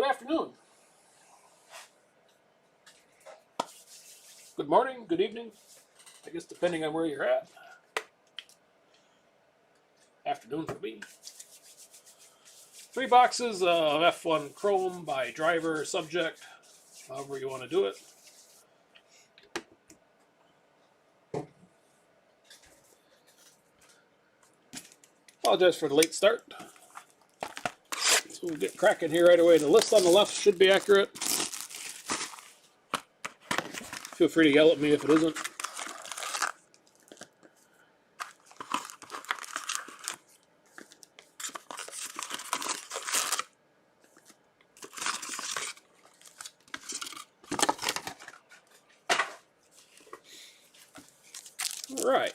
Good afternoon. Good morning, good evening, I guess depending on where you're at. Afternoon for me. 3 boxes of F1 Chrome by driver, subject, however you want to do it. Apologize for the late start. So we'll get cracking here right away. The list on the left should be accurate. Feel free to yell at me if it isn't. All right.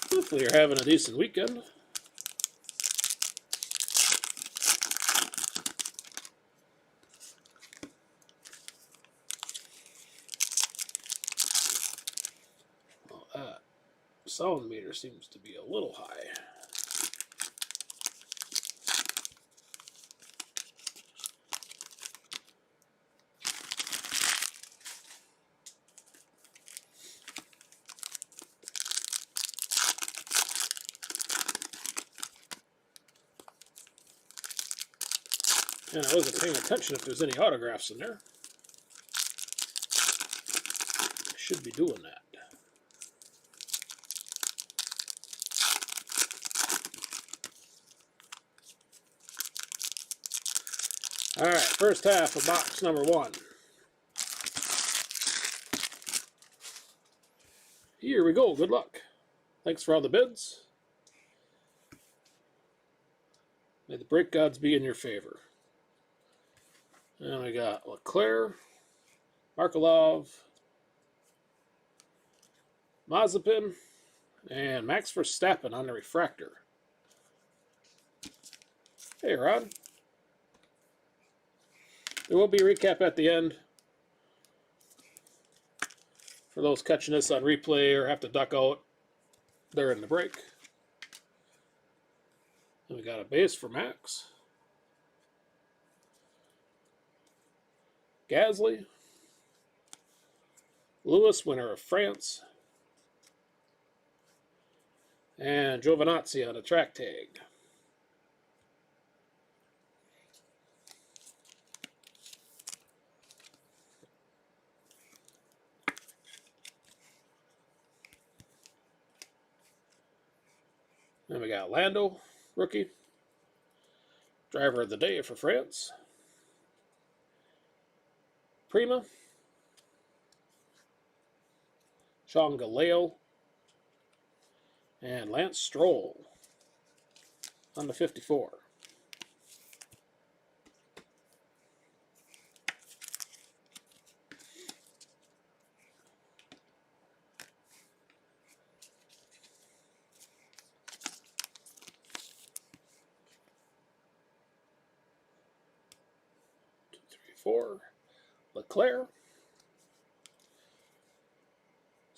Hopefully you're having a decent weekend. Well, that sound meter seems to be a little high. And I wasn't paying attention if there's any autographs in there. I should be doing that. All right, first half of box number 1. Here we go. Good luck. Thanks for all the bids. May the break gods be in your favor. And we got Leclerc, Markelov, Mazepin, and Max Verstappen on the refractor. Hey, Rod. There will be a recap at the end. For those catching this on replay or have to duck out during the break. And we got a base for Max. Gasly. Lewis, winner of France. And Giovinazzi on a track tag. Then we got Lando, rookie. Driver of the day for France. Prima. Sean Galeo. And Lance Stroll on the 54. For Leclerc,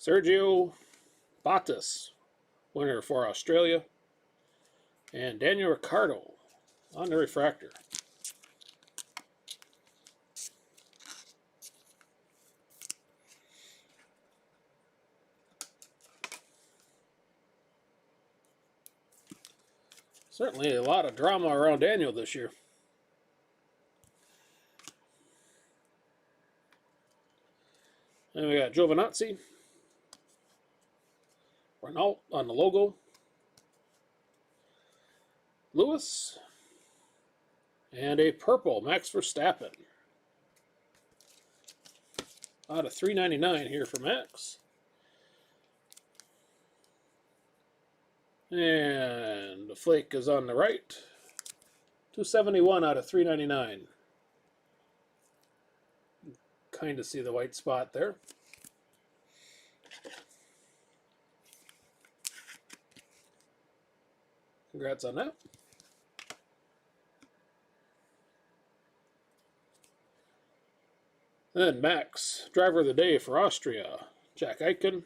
Sergio Bottas, winner for Australia, and Daniel Ricciardo on the refractor. Certainly a lot of drama around Daniel this year. And we got Giovinazzi, Renault on the logo, Lewis, and a purple Max Verstappen. Out of $3.99 here for Max. And the flake is on the right. $271 out of $3.99. Kind of see the white spot there. Congrats on that. Then Max, driver of the day for Austria, Jack Eichen,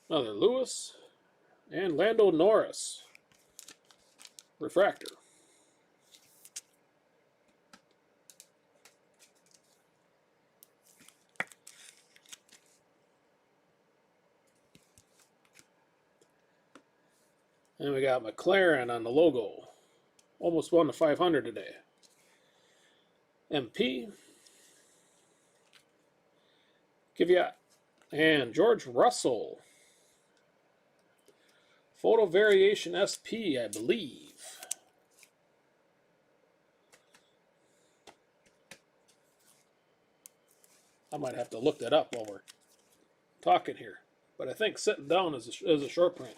another Lewis, and Lando Norris. Refractor. And we got McLaren on the logo. Almost 1 to 500 today. MP. Kvyat. And George Russell. Photo Variation SP, I believe. I might have to look that up while we're talking here. But I think sitting down is a short print.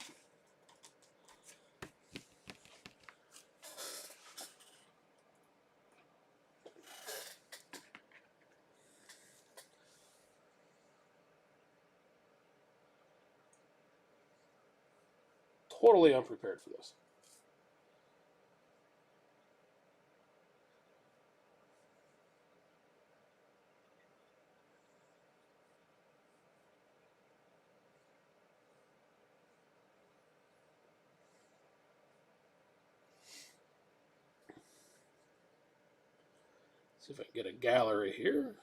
Totally unprepared for this. See if I can get a gallery here.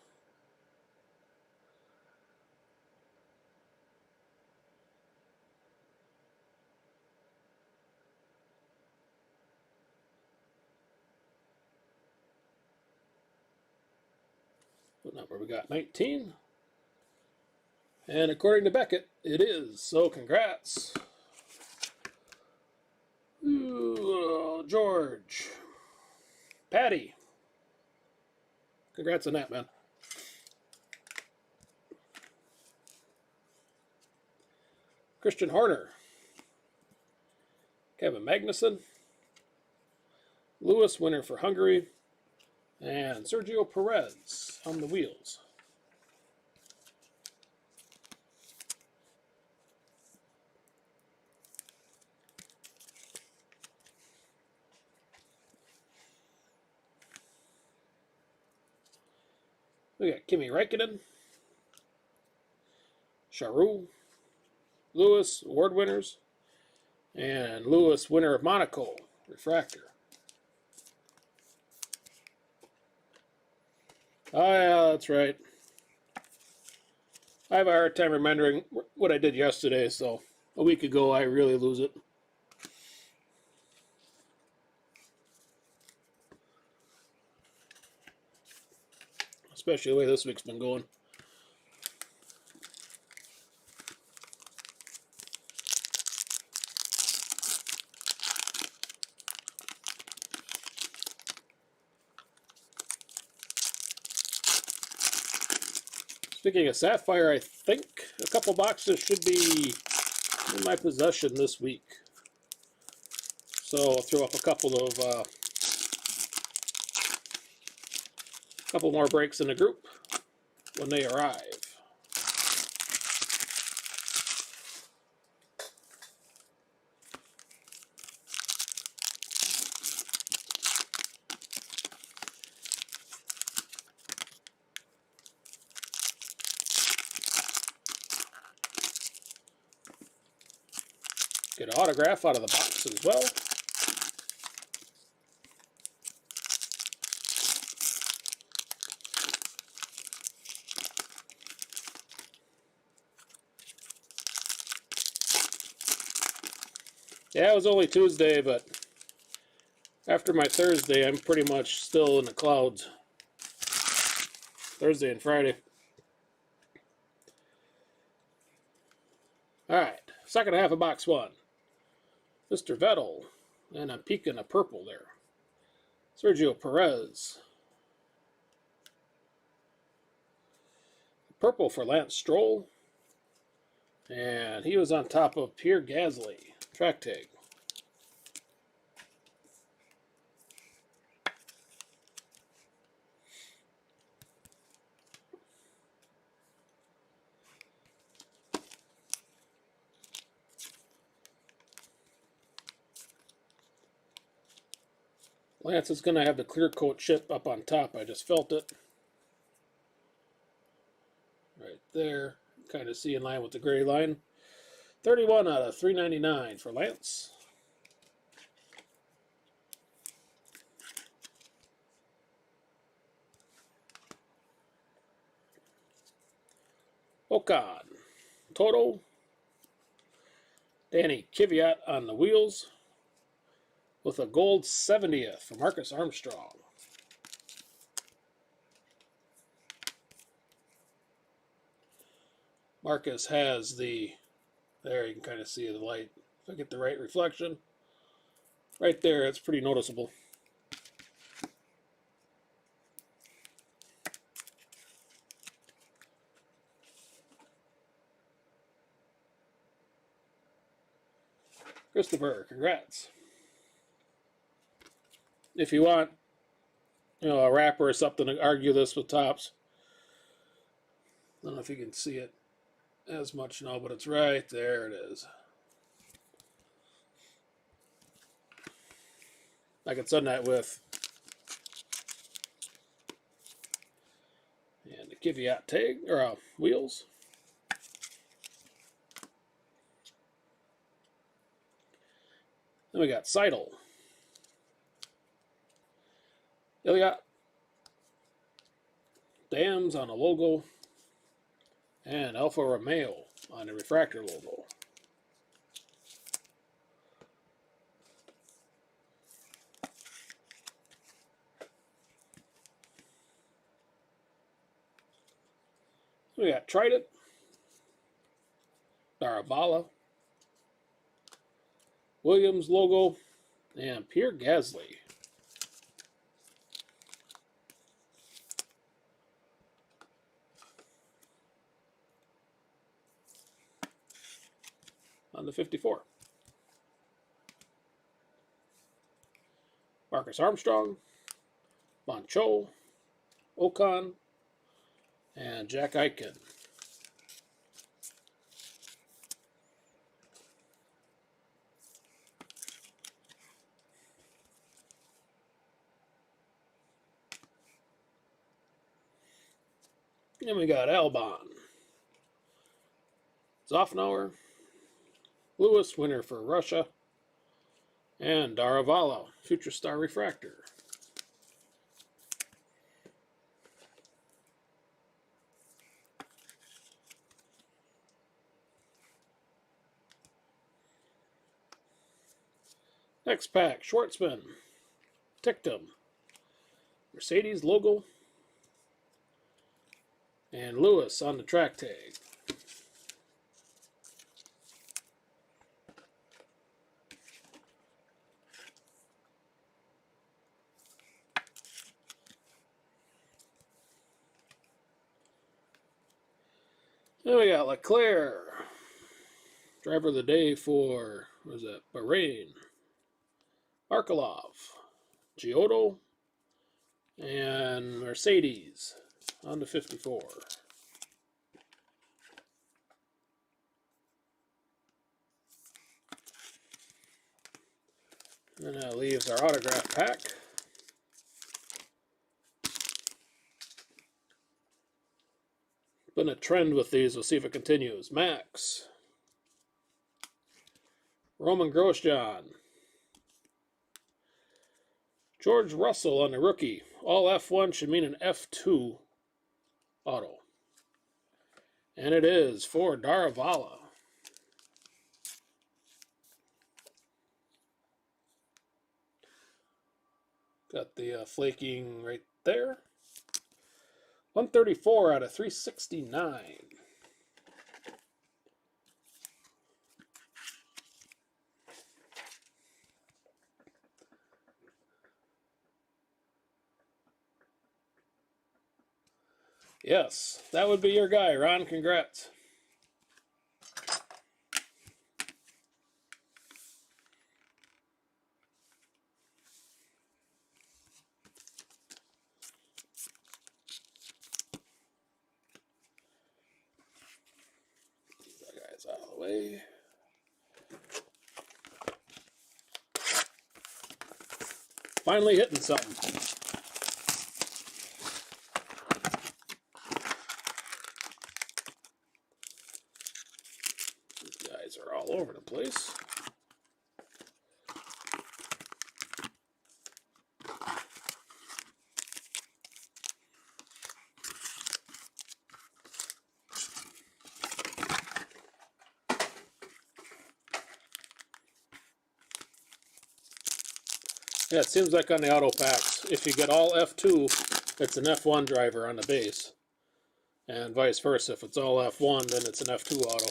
What number we got? 19. And according to Beckett, it is. So congrats. Ooh, George. Patty. Congrats on that, man. Christian Horner. Kevin Magnussen. Lewis, winner for Hungary. And Sergio Perez on the wheels. We got Kimi Räikkönen, Charou, Lewis, award winners, and Lewis, winner of Monaco, refractor. Oh, yeah, that's right. I have a hard time remembering what I did yesterday, so a week ago I really lose it. Especially the way this week's been going. Speaking of Sapphire, I think a couple boxes should be in my possession this week. So I'll throw up a couple more breaks in the group when they arrive. Get an autograph out of the box as well. Yeah, it was only Tuesday, but after my Thursday, I'm pretty much still in the clouds. Thursday and Friday. Alright, second half of box one. Mr. Vettel, and I'm peeking a purple there. Sergio Perez. Purple for Lance Stroll. And he was on top of Pierre Gasly. Track tag. Lance is going to have the clear coat chip up on top. I just felt it. Right there. kind of see in line with the gray line. 31 out of 399 for Lance. Okan, Toto, Danny Kvyat on the wheels with a gold 70th for Marcus Armstrong. Marcus has the, there you can kind of see the light. If I get the right reflection, right there, it's pretty noticeable. Christopher, congrats. If you want, a wrapper or something to argue this with Topps. I don't know if you can see it as much now, but it's right there. It is. I could send that with. And the Kvyat tag, or wheels. Then we got Seidel. Iliot. Dams on a logo. And Alfa Romeo on the refractor logo. We got Trident. Daravala. Williams logo. And Pierre Gasly. On the 54. Marcus Armstrong, Moncho, Okan, and Jack Eichen. Then we got Albon, Zofnauer, Lewis, winner for Russia, and Daravala, Future Star Refractor. Next pack, Schwartzman, Tictum, Mercedes logo, and Lewis on the track tag. Then we got Leclerc, driver of the day for, what is that, Bahrain. Markelov, Giotto, and Mercedes on the 54. And that leaves our autograph pack. Been a trend with these. We'll see if it continues. Max. Roman Grosjean. George Russell on the rookie. All F1 should mean an F2 auto. And it is for Daravala. Got the flaking right there. 134 out of 369. Yes, that would be your guy, Ron. Congrats. Get that guy's out of the way. Finally hitting something. over the place. Yeah, it seems like on the auto packs, if you get all F2, it's an F1 driver on the base. And vice versa, if it's all F1, then it's an F2 auto.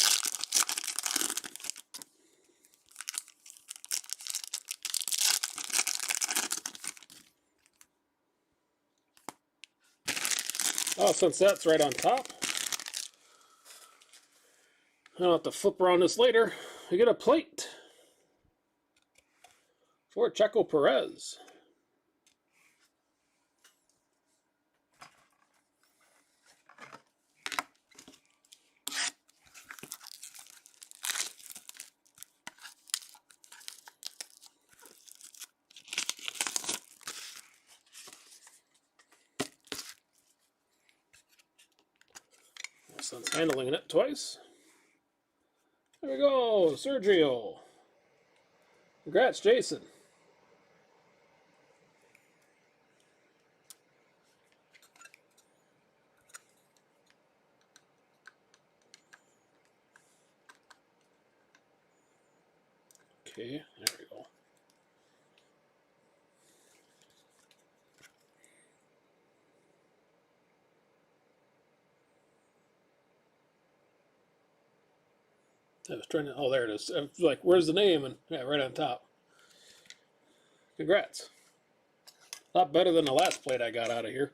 Oh, since that's right on top, I'll have to flip around this later. We get a plate for Checo Perez. Since handling it twice. There we go, Sergio. Congrats, Jason. Okay, there we go. I was trying to, oh, there it is. I was like, where's the name? And yeah, right on top. Congrats. A lot better than the last plate I got out of here.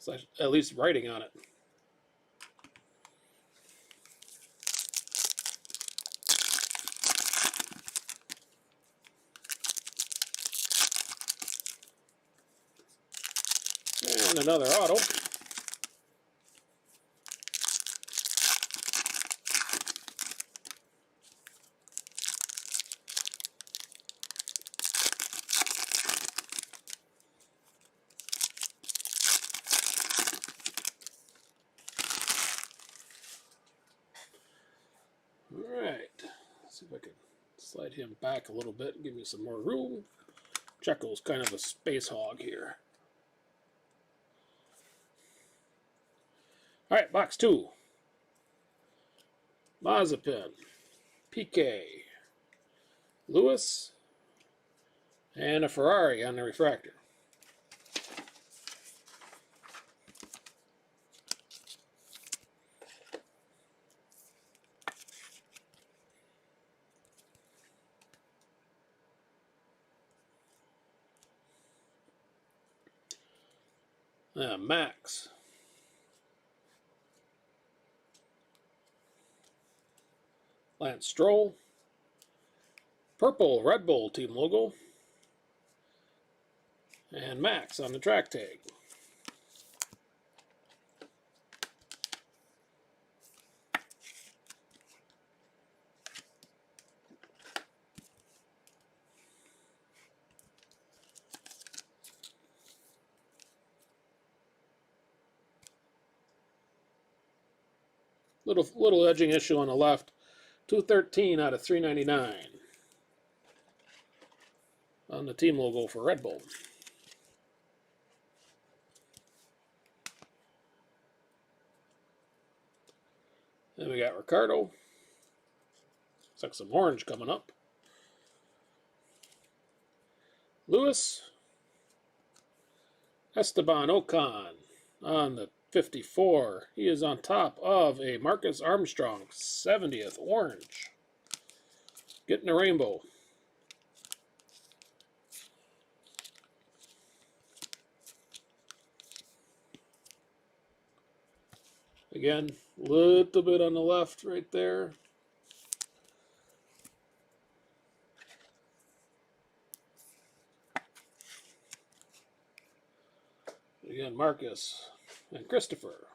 So at least writing on it. And another auto. Alright. See if I can slide him back a little bit and give me some more room. Checo's kind of a space hog here. Alright, box 2. Mazepin, PK, Lewis, and a Ferrari on the refractor. Max. Lance Stroll. Purple Red Bull team logo. And Max on the track tag. Little edging issue on the left. 213 out of 399 on the team logo for Red Bull. Then we got Ricardo. Looks like some orange coming up. Lewis. Esteban Ocon on the 54. He is on top of a Marcus Armstrong 70th orange. Getting a rainbow. Again, a little bit on the left right there. Again, Marcus and Christopher.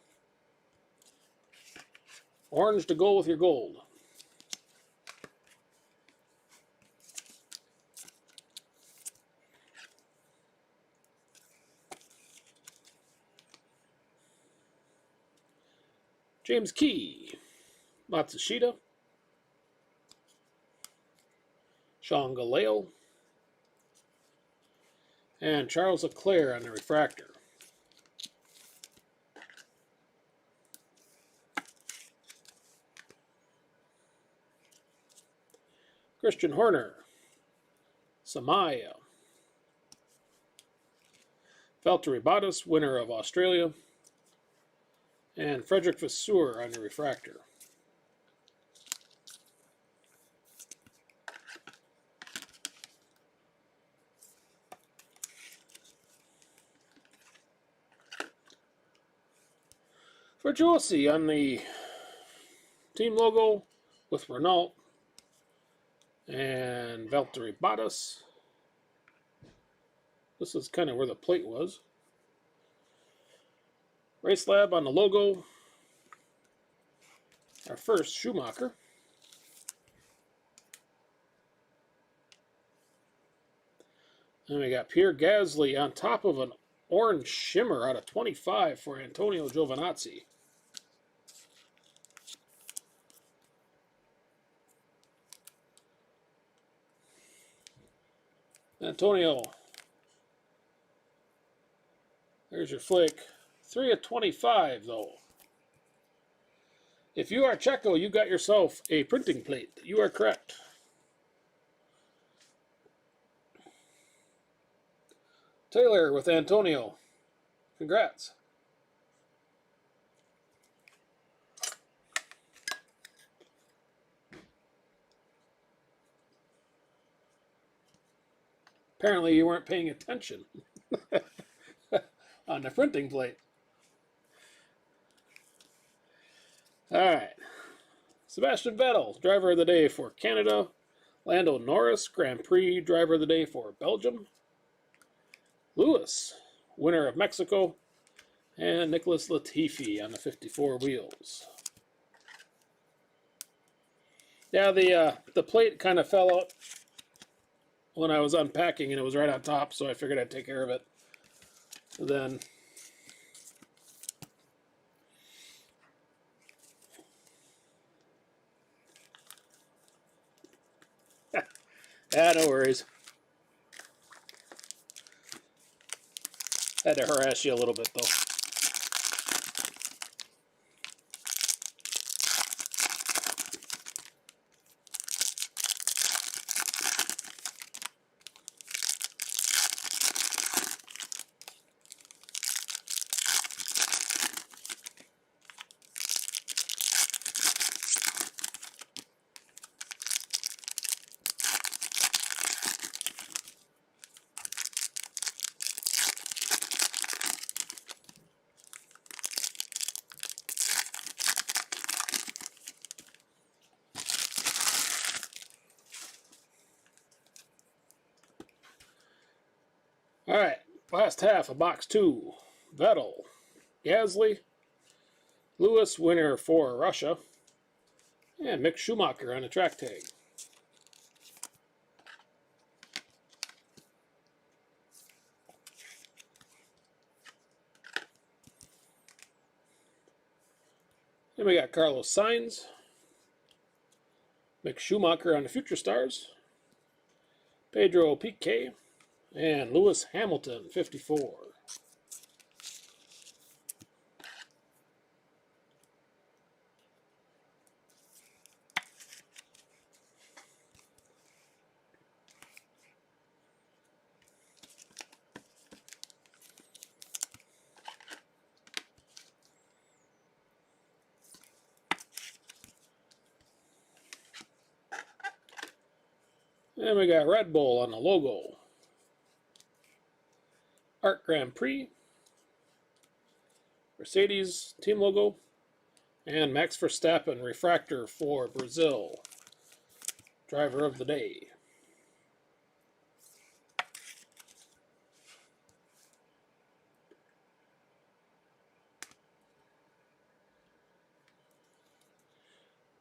Orange to go with your gold. James Key. Matsushita. Sean Galale, and Charles Leclerc on the refractor. Christian Horner, Samaya, Valtteri Bottas, winner of Australia, and Frederick Vasseur on the refractor. For Josie on the team logo with Renault and Valtteri Bottas. This is kind of where the plate was. Race Lab on the logo. Our first Schumacher. And we got Pierre Gasly on top of an orange shimmer out of 25 for Antonio Giovinazzi. Antonio, there's your flick. 3 of 25, though. If you are Checo, you got yourself a printing plate. You are correct. Taylor with Antonio. Congrats. Apparently you weren't paying attention on the printing plate. All right. Sebastian Vettel, driver of the day for Canada. Lando Norris, Grand Prix driver of the day for Belgium. Lewis, winner of Mexico. And Nicholas Latifi on the 54 wheels. Yeah, the plate kind of fell out when I was unpacking, and it was right on top, so I figured I'd take care of it. And then no worries. Had to harass you a little bit, though. All right, last half of box 2. Vettel, Gasly, Lewis, winner for Russia, and Mick Schumacher on the track tag. Then we got Carlos Sainz, Mick Schumacher on the Future Stars, Pedro Piquet, and Lewis Hamilton, 54. And we got Red Bull on the logo. Art Grand Prix, Mercedes team logo, and Max Verstappen refractor for Brazil, driver of the day.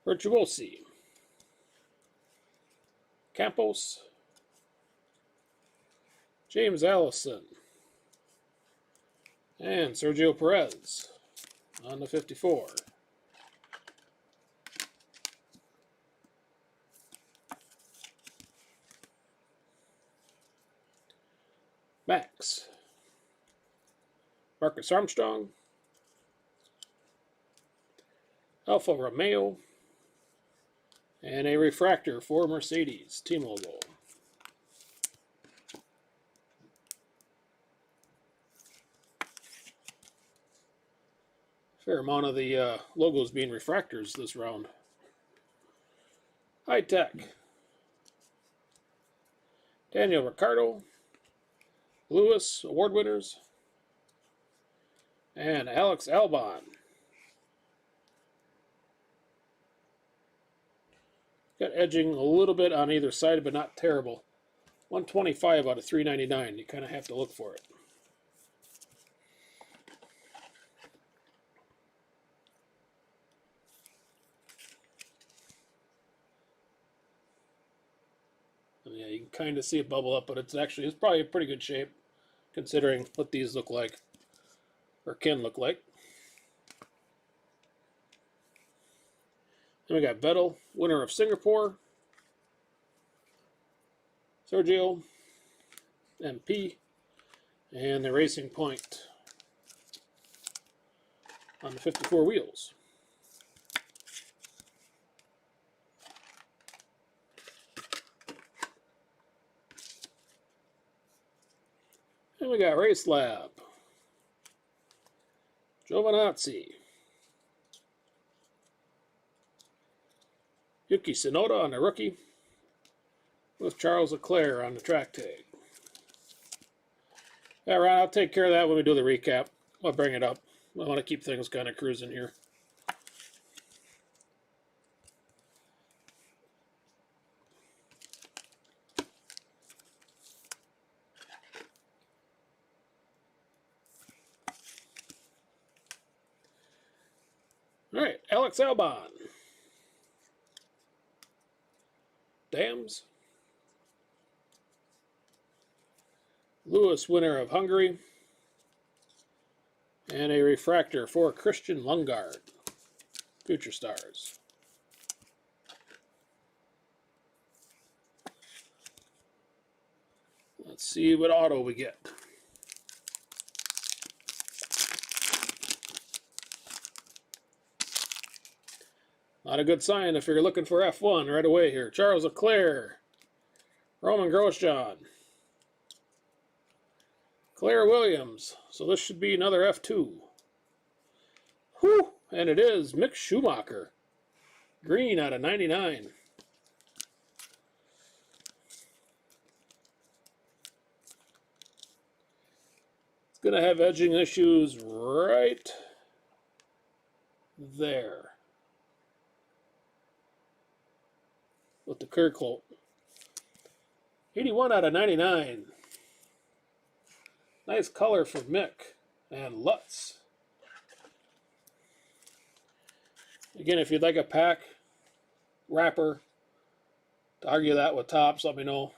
Virtuosi, Campos, James Allison, and Sergio Perez on the 54. Max, Marcus Armstrong, Alfa Romeo, and a refractor for Mercedes, team logo. Fair amount of the logos being refractors this round. High Tech, Daniel Ricciardo, Lewis, award winners, and Alex Albon. Got edging a little bit on either side, but not terrible. 125 out of 399. You kind of have to look for it. Yeah, you can kind of see it bubble up, but it's probably in pretty good shape considering what these look like, or can look like. Then we got Vettel, winner of Singapore, Sergio, MP, and the Racing Point on the 54 wheels. And we got Race Lab, Giovinazzi, Yuki Tsunoda on the rookie, with Charles Leclerc on the track tag. Yeah, Ron, I'll take care of that when we do the recap. I'll bring it up. I want to keep things kind of cruising here. All right, Alex Albon. Dams. Lewis, winner of Hungary. And a refractor for Christian Lundgaard. Future Stars. Let's see what auto we get. Not a good sign if you're looking for F1 right away here. Charles Leclerc, Roman Grosjean, Claire Williams. So this should be another F2. Whew! And it is Mick Schumacher. Green out of 99. It's going to have edging issues right there with the clear coat. 81 out of 99. Nice color for Mick and Lutz. Again, if you'd like a pack wrapper to argue that with Topps, let me know.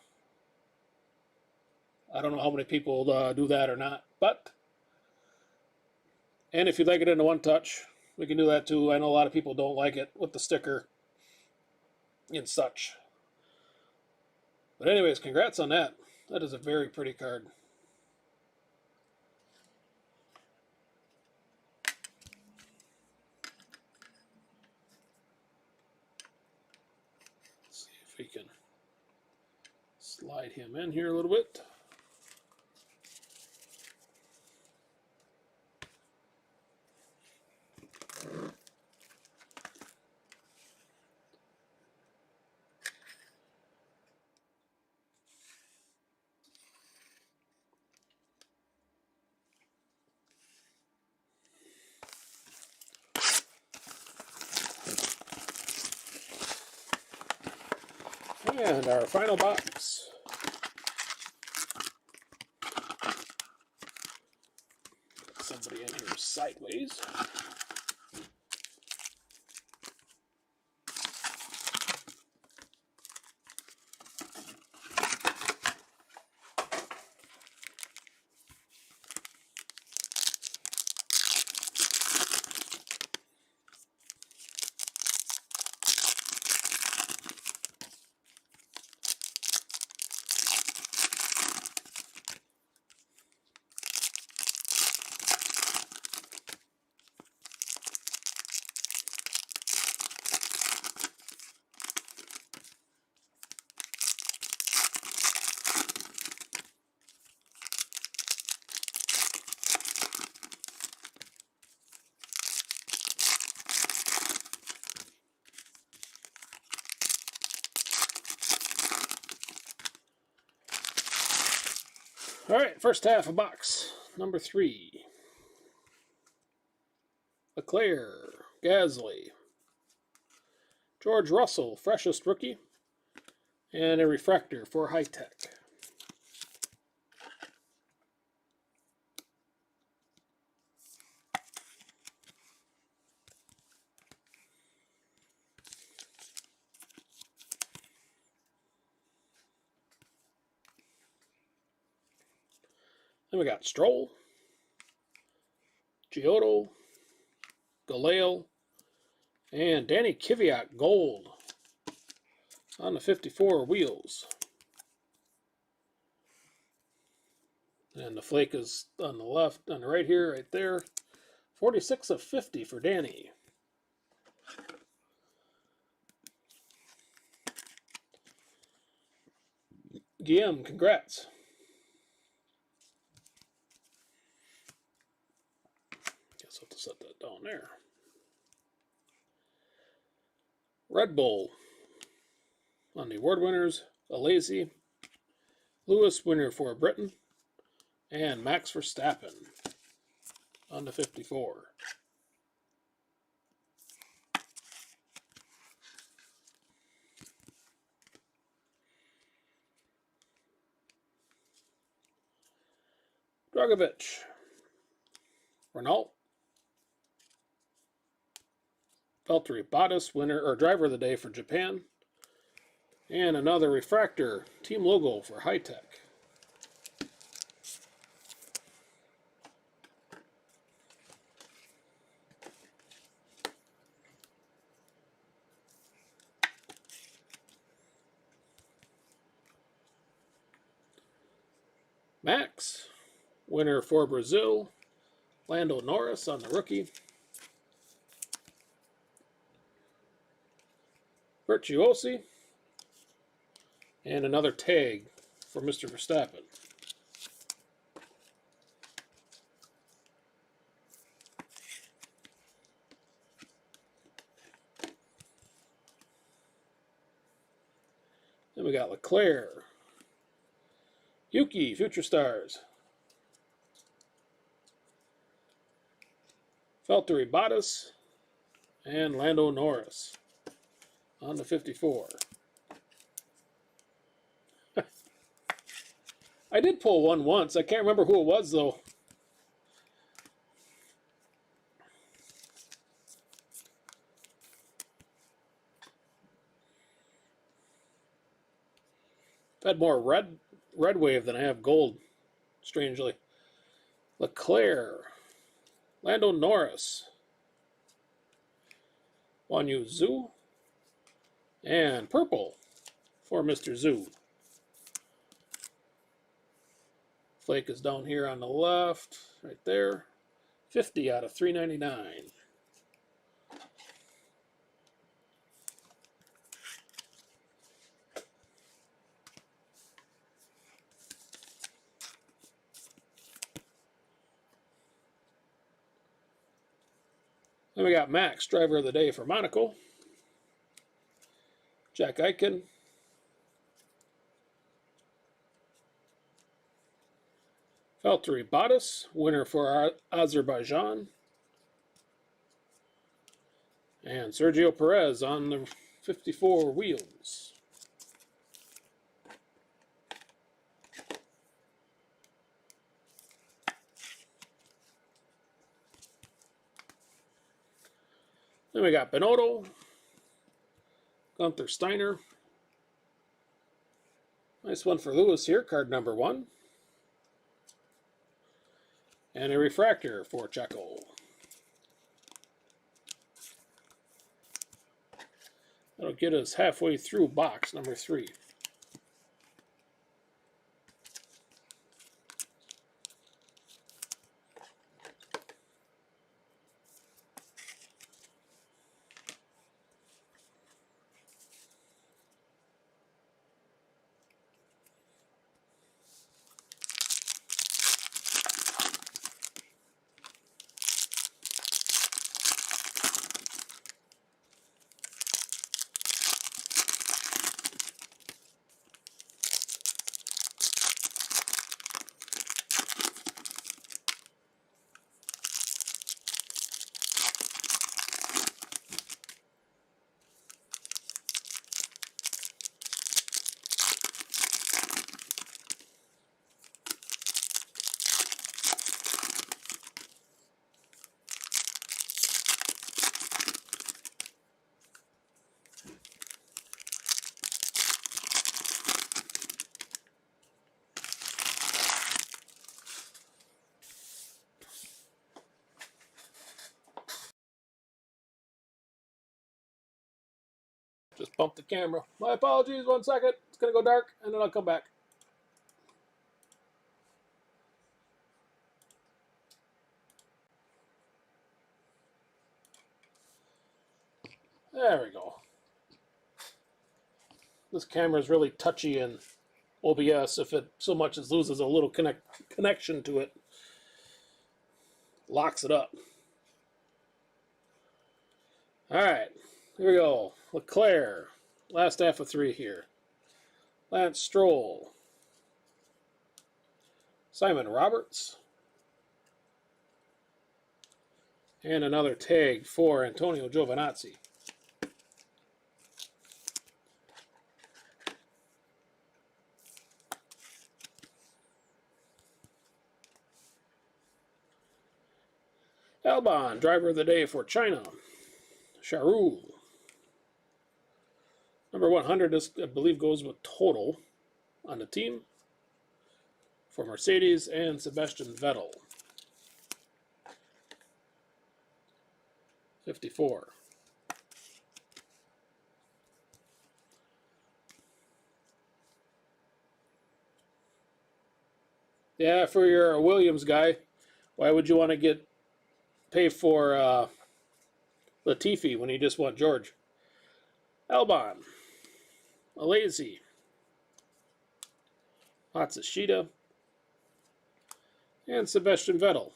I don't know how many people do that or not, but and if you'd like it in a one touch, we can do that too. I know a lot of people don't like it with the sticker and such. But anyways, congrats on that. That is a very pretty card. Let's see if we can slide him in here a little bit. And our final box. Somebody in here sideways. All right, first half of box number 3. LeClaire, Gasly, George Russell, freshest rookie, and a refractor for High Tech. Then we got Stroll, Giotto, Galeo, and Danny Kvyat gold on the 54 wheels. And the flake is on the left, on the right here, right there. 46 of 50 for Danny. Guillaume, congrats. Guess I'll have to set that down there. Red Bull on the award winners, Alesi, Lewis winner for Britain, and Max Verstappen on the 54. Dragovic, Renault, Valtteri Bottas winner or driver of the day for Japan, and another refractor team logo for High Tech. Max, winner for Brazil, Lando Norris on the rookie. Virtuosi, and another tag for Mr. Verstappen. Then we got Leclerc, Yuki, Future Stars, Valtteri Bottas, and Lando Norris on the 54. I did pull one once. I can't remember who it was, though. I've had more red wave than I have gold, strangely. Leclerc, Lando Norris, Guan Yu Zhu, and purple for Mr. Zhu. Flake is down here on the left, right there. 50 out of 399. Then we got Max, driver of the day for Monaco. Jack Eichen. Valtteri Bottas, winner for Azerbaijan. And Sergio Perez on the 54 wheels. Then we got Binotto, Gunther Steiner. Nice one for Lewis here, card number 1. And a refractor for Checo. That'll get us halfway through box number 3. Just bump the camera. My apologies, 1 second. It's going to go dark, and then I'll come back. There we go. This camera is really touchy in OBS. If it so much as loses a little connection to it, locks it up. All right, here we go. Leclerc, last half of 3 here. Lance Stroll. Simon Roberts. And another tag for Antonio Giovinazzi. Albon, driver of the day for China. Charul. Number 100, this, I believe, goes with total on the team for Mercedes and Sebastian Vettel. 54. Yeah, for your Williams guy, why would you want to pay for Latifi when you just want George? Albon, Alesi, Matsushita, and Sebastian Vettel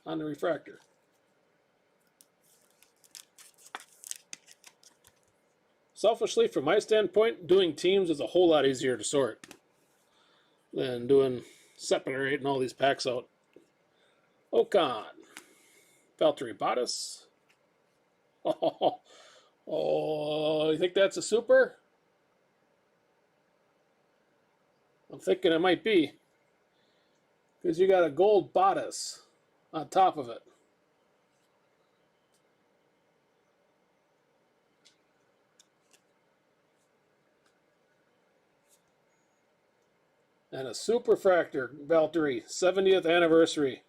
on the refractor. Selfishly, from my standpoint, doing teams is a whole lot easier to sort than doing separating all these packs out. Ocon, Valtteri Bottas. Oh, you think that's a super? I'm thinking it might be, because you got a gold Bottas on top of it. And a superfractor Valtteri, 70th anniversary.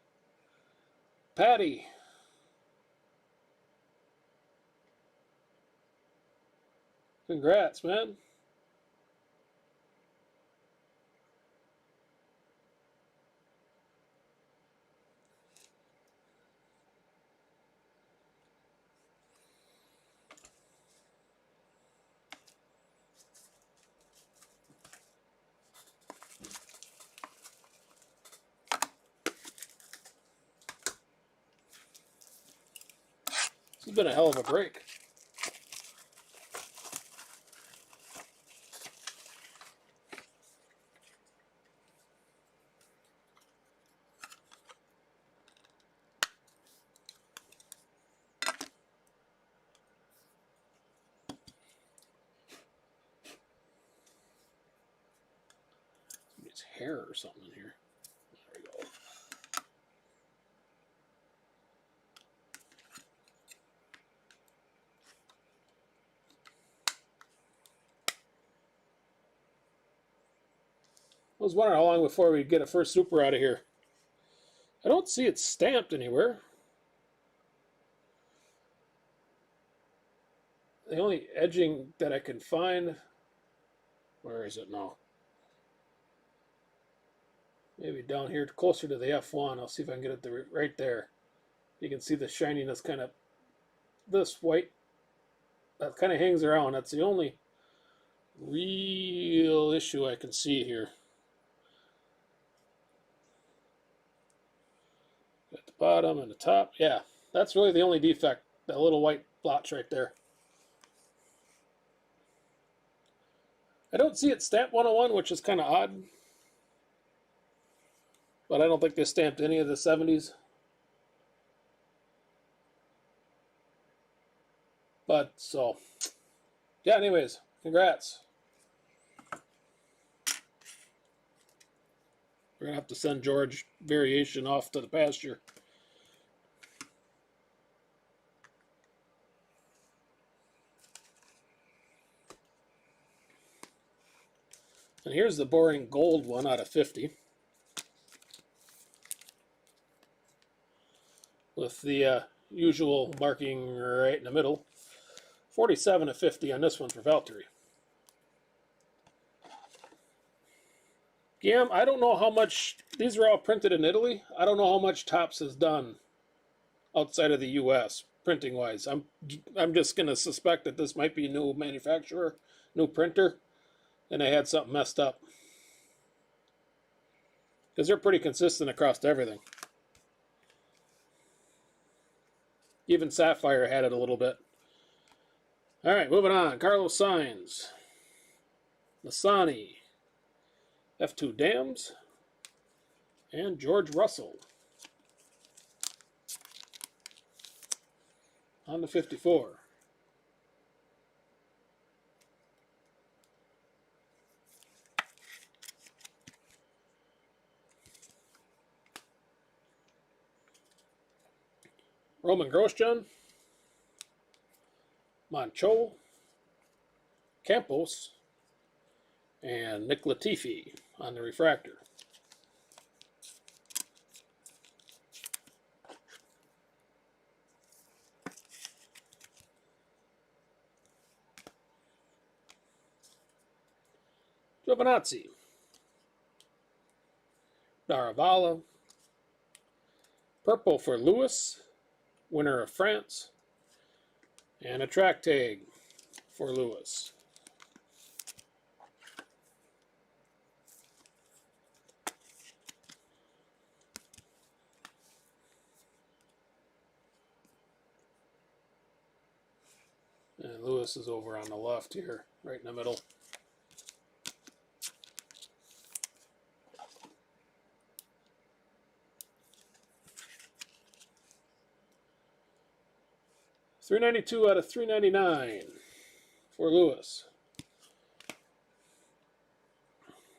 Patty. Congrats, man. This has been a hell of a break. It's hair or something in here. There we go. I was wondering how long before we'd get a first super out of here. I don't see it stamped anywhere. The only edging that I can find, where is it now? Maybe down here, closer to the F1. I'll see if I can get it right there. You can see the shininess kind of, this white, that kind of hangs around. That's the only real issue I can see here. At the bottom and the top. Yeah, that's really the only defect. That little white blotch right there. I don't see it stamped 101, which is kind of odd. But I don't think they stamped any of the 70s. But, so, yeah, anyways, congrats. We're going to have to send George Variation off to the pasture. And here's the boring gold one out of 50. With the usual marking right in the middle. 47/50 on this one for Valtteri. Gam, I don't know how much, these are all printed in Italy. I don't know how much Topps has done outside of the U.S. printing wise. I'm just going to suspect that this might be a new manufacturer, new printer, and they had something messed up. Because they're pretty consistent across everything. Even Sapphire had it a little bit. All right, moving on. Carlos Sainz, Lasani, F2 Dams, and George Russell on the 54. Roman Grosjean, Moncho, Campos, and Nick Latifi on the refractor. Giovinazzi, Daravala, purple for Lewis, winner of France, and a track tag for Lewis. And Lewis is over on the left here, right in the middle. $392 out of $399 for Lewis.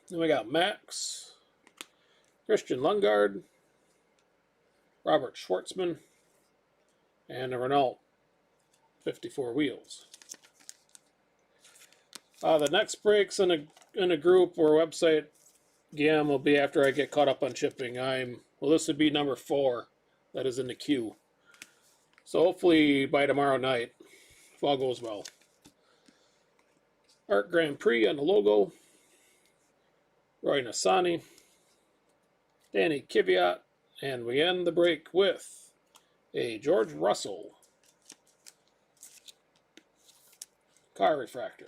Then we got Max, Christian Lundgaard, Robert Schwartzman, and a Renault 54 wheels. The next breaks in a group or website GM will be after I get caught up on shipping. This would be number 4 that is in the queue. So hopefully by tomorrow night, if all goes well. Art Grand Prix on the logo. Roy Nassani, Danny Kvyat, and we end the break with a George Russell car refractor.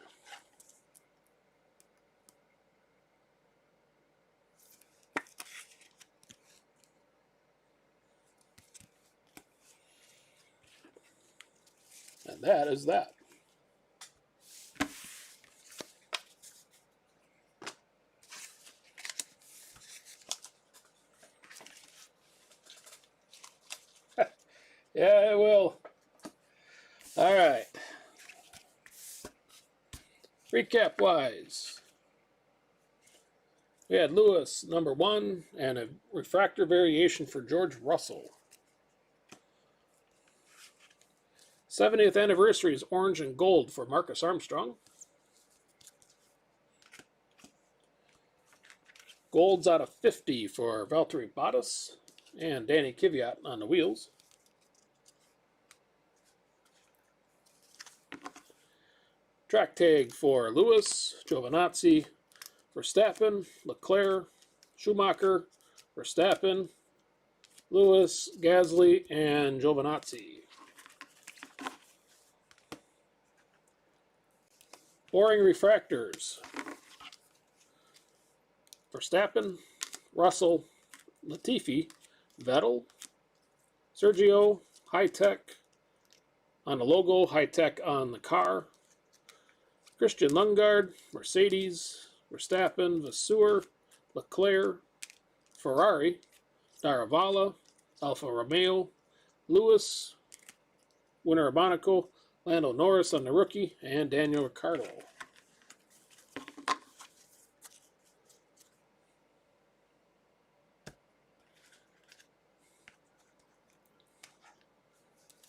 And that is that. Yeah, it will. All right. Recap wise, we had Lewis number 1 and a refractor variation for George Russell. 70th anniversary is orange and gold for Marcus Armstrong. Gold's out of 50 for Valtteri Bottas and Danny Kvyat on the wheels. Track tag for Lewis, Giovinazzi, Verstappen, Leclerc, Schumacher, Verstappen, Lewis, Gasly, and Giovinazzi. Boring refractors. Verstappen, Russell, Latifi, Vettel, Sergio, High-Tech on the logo, High-Tech on the car. Christian Lundgaard, Mercedes, Verstappen, Vasseur, Leclerc, Ferrari, Daravala, Alfa Romeo, Lewis, winner of Monaco, Lando Norris on the rookie, and Daniel Ricciardo.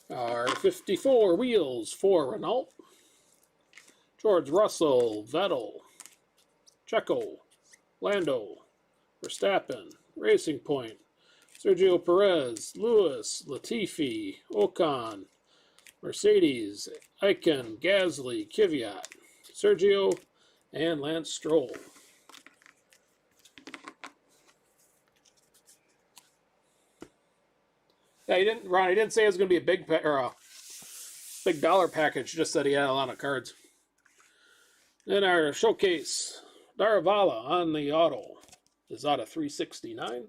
Our 54 wheels for Renault. George Russell, Vettel, Checo, Lando, Verstappen, Racing Point, Sergio Perez, Lewis, Latifi, Ocon, Mercedes, Eichen, Gasly, Kvyat, Sergio, and Lance Stroll. Yeah, Ron, he didn't say it was going to be a big big dollar package, just said he had a lot of cards. Then our showcase, Daravala on the auto is out of 369.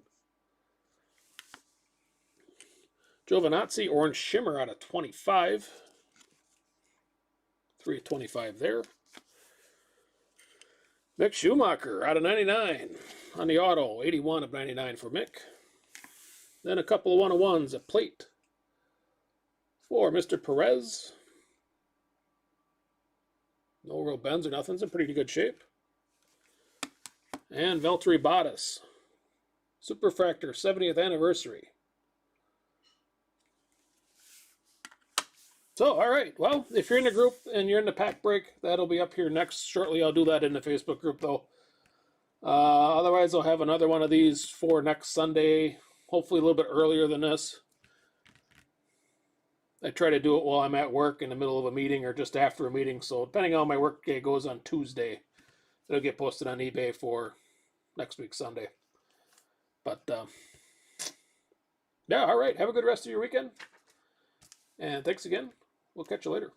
Giovinazzi, Orange Shimmer out of 25. 325 there. Mick Schumacher out of 99 on the auto, 81 of 99 for Mick. Then a couple of 101s, a plate for Mr. Perez. No real bends or nothing's in pretty good shape. And Valtteri Bottas, Superfractor 70th anniversary. So, all right. Well, if you're in the group and you're in the pack break, that'll be up here next shortly. I'll do that in the Facebook group, though. Otherwise, I'll have another one of these for next Sunday, hopefully a little bit earlier than this. I try to do it while I'm at work in the middle of a meeting or just after a meeting. So depending on how my work day goes on Tuesday, it'll get posted on eBay for next week, Sunday. But, yeah, all right. Have a good rest of your weekend. And thanks again. We'll catch you later.